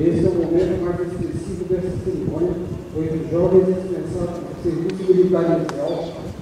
Esse é o momento mais expressivo dessa cerimônia, pois os jovens dispensados do serviço militar inicial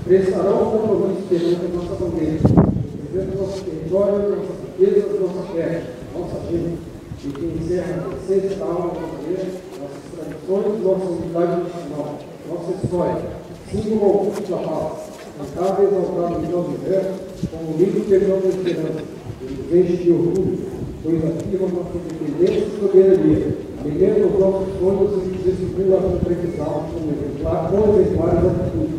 prestarão o compromisso perante a nossa bandeira, representando nosso território, nossa riqueza, nossa terra, nossa gente, e que encerra a terceira aula da bandeira, nossas tradições, nossa unidade nacional, nossa história, símbolo oculto da paz, cantado e exaltado em nós universo, como o livro perdão da esperança, e nos enche de orgulho, pois afirma nossa independência e soberania, alimenta os nossos sonhos e nos estimula a concretizá-los com exemplares atitudes.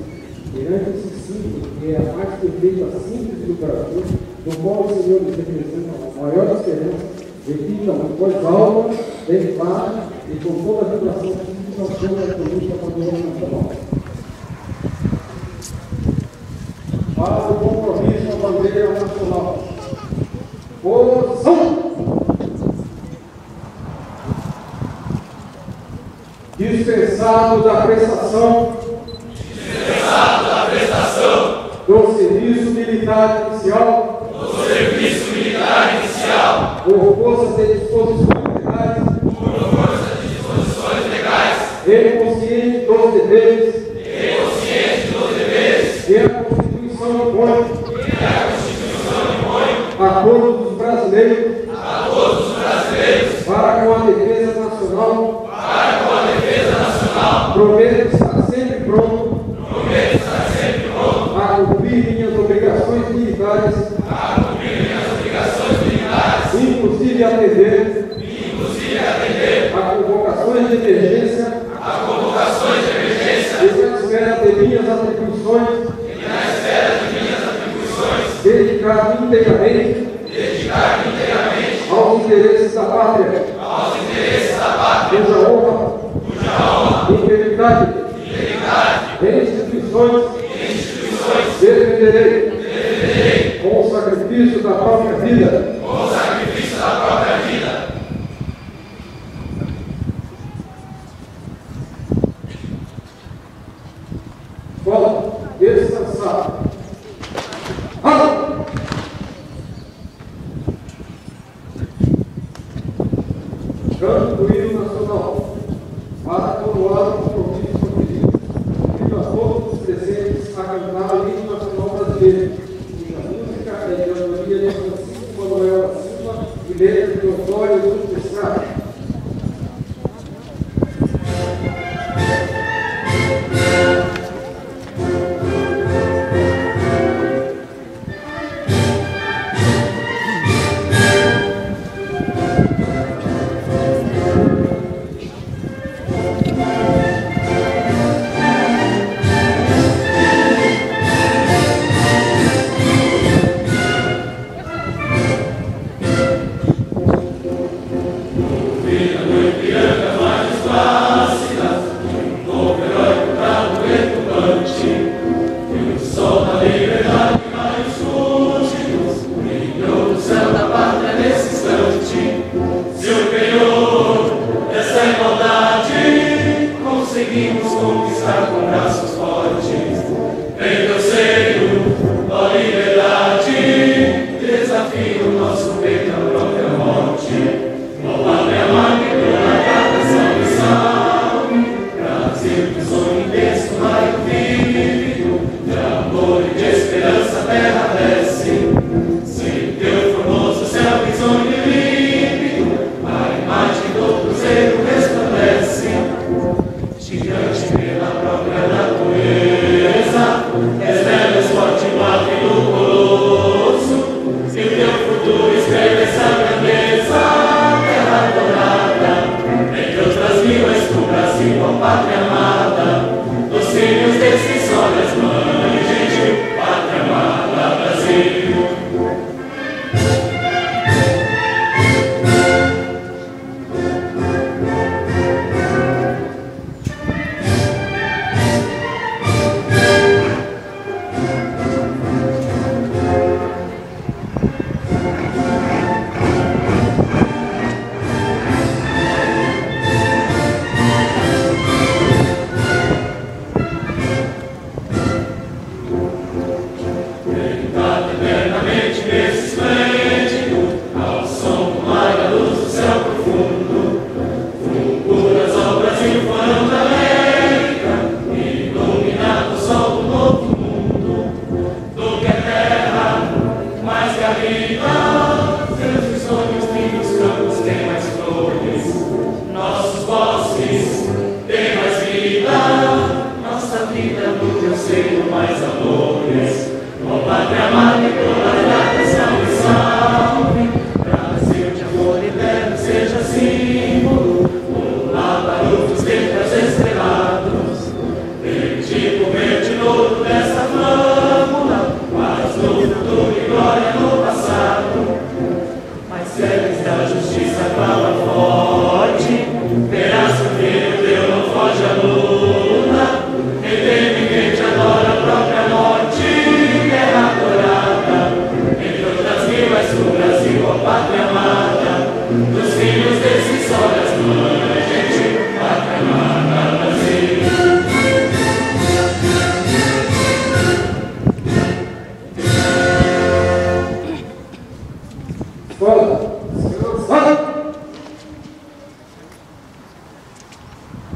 Perante esse símbolo, que é a mais perfeita síntese do Brasil, do qual os senhores representam a maior esperança, repitam em voz alta, bem clara e com toda a vibração física ao som da política patriótica nacional. Para o compromisso com a bandeira nacional. Posição! Dispensado da prestação do serviço militar inicial por força de disposições legais e consciente dos deveres que a Constituição impõe a todos os brasileiros para com a defesa nacional. Prometo estar sempre pronto a cumprir minhas obrigações militares, inclusive atender a convocações de emergência e na esfera de minhas atribuições, dedicar inteiramente aos interesses da pátria, cuja honra, integridade e instituições defenderei com o sacrifício da própria vida. Escola, descansar. Canto do hino nacional, para coroar o compromisso contigo. Convido a todos os presentes a cantar o hino nacional brasileiro, cuja música é de autoria de Francisco Manuel da Silva e letra de Osório do Estrada. conseguimos conquistar com braços fortes. Em teu seio, ó liberdade, desafio o nosso peito à própria morte. Ó pátria amada e pela salvação, Brasil de sonho intenso, raio vívido, de amor e de esperança a terra desce. Sem teu formoso céu risonho e límpido, a imagem do cruzeiro resplandece. Gigante pela própria natureza, és belo, forte, magro e do colosso. Se o teu futuro escreve essa grandeza, terra dourada, entre outras mil és tu, Brasil, ó pátria amada. Dos filhos desse sol és mãe gentil, pátria amada, Brasil.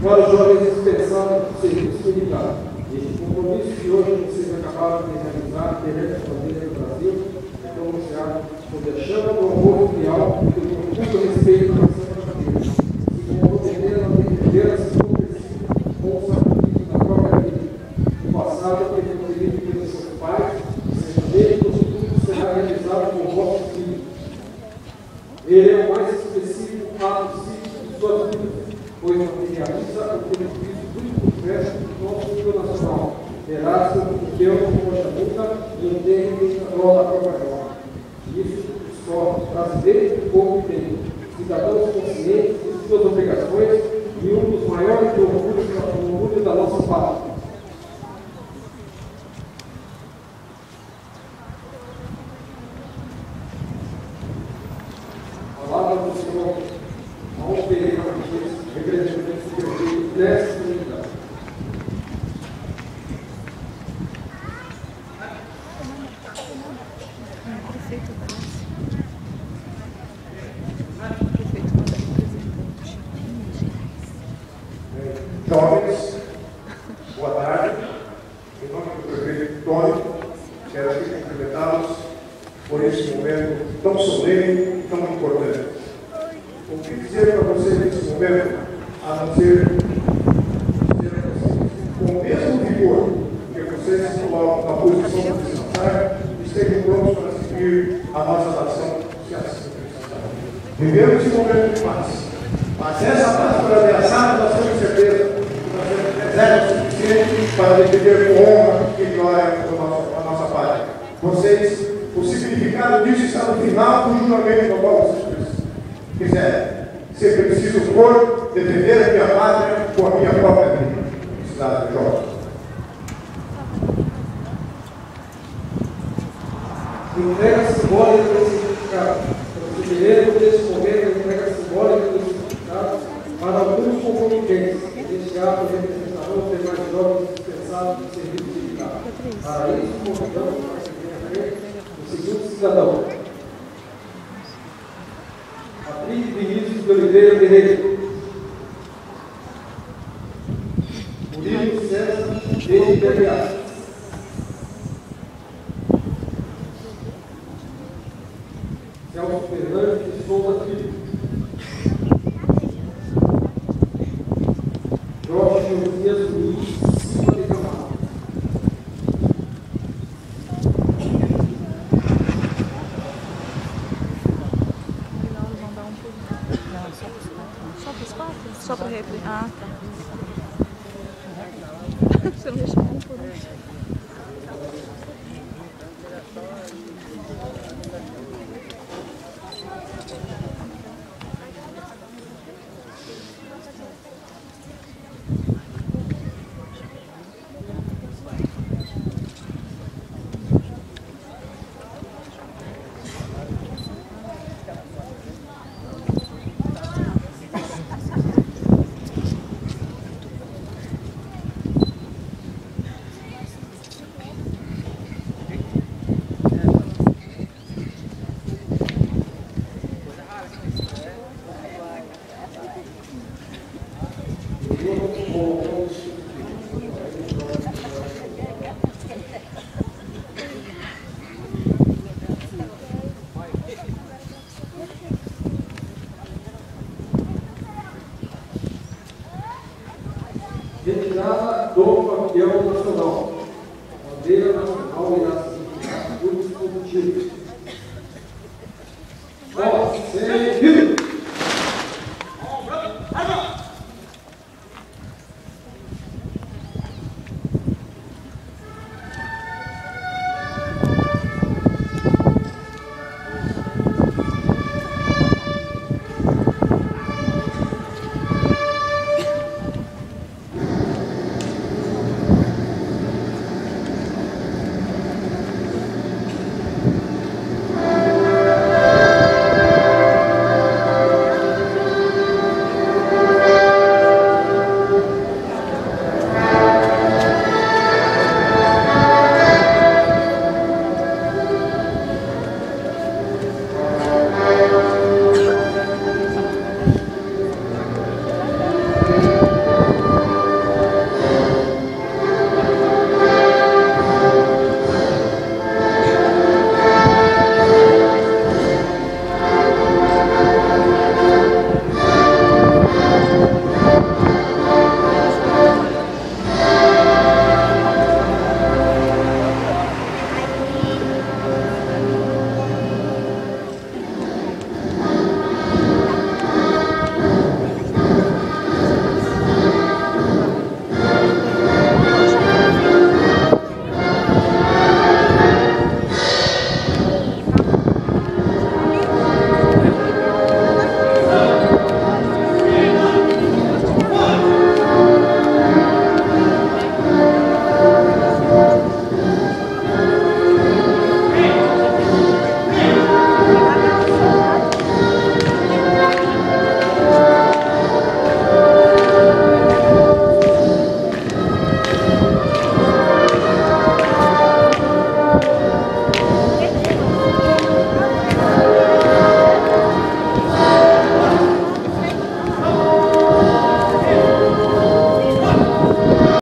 Para os jovens dispensados do serviço militar, este compromisso que hoje vocês acabaram de realizar perante a família do Brasil é pronunciado sob a chama do amor filial e do profundo respeito à Santa Família, se comprometeram a defender as suas com o sacrifício da própria vida. O passado foi concedido pelos seus pais, certamente o futuro será realizado por vossos filhos. Ele é o mais específico ato cívico de suas vidas, pois materializa o benefício do progresso do nosso nível nacional, terá seu teu como chamuca e um termo da própria jornada. Isso os torna brasileiros do povo inteiro, cidadãos conscientes de suas obrigações e um dos maiores orgulhos da nossa pátria. A palavra do Senhor Raul Pereira Martins, representante do prefeito dessa comunidade. Jovens, boa tarde. Em nome do prefeito Tony, quero aqui cumprimentá-los por esse momento tão solene e tão importante. O que dizer para vocês nesse momento, a não ser dizer a vocês, com o mesmo vigor que vocês se colocam na posição de descansar, estejam prontos para seguir a nossa nação se assim precisar. Vivemos esse momento de paz, mas essa paz foi ameaçada, nós temos certeza que nós temos exército suficiente para defender com honra e glória a nossa pátria. Vocês, o significado disso está no final do juramento no qual vocês quiserem. Se preciso for, defender a minha pátria com a minha própria vida. Cidade jovem. Entrega simbólica do significado. O primeiro desse momento, a entrega simbólica do significado para alguns concomitentes, neste atos representarão os demais jovens dispensados do serviço militar. Para isso, convidamos para que venha à frente o seguinte cidadão: Atriz Vinícius de Oliveira Pereira, Murilo César de Imperial, Celso Fernandes de Souza Filho, Jorge Josias Luiz Silva de Camargo, Só para os quatro? Só para replicar? Ah, tá. Você não deixa um por um. retirada do campeão nacional. Bandeira nacional irá significar o dispositivo.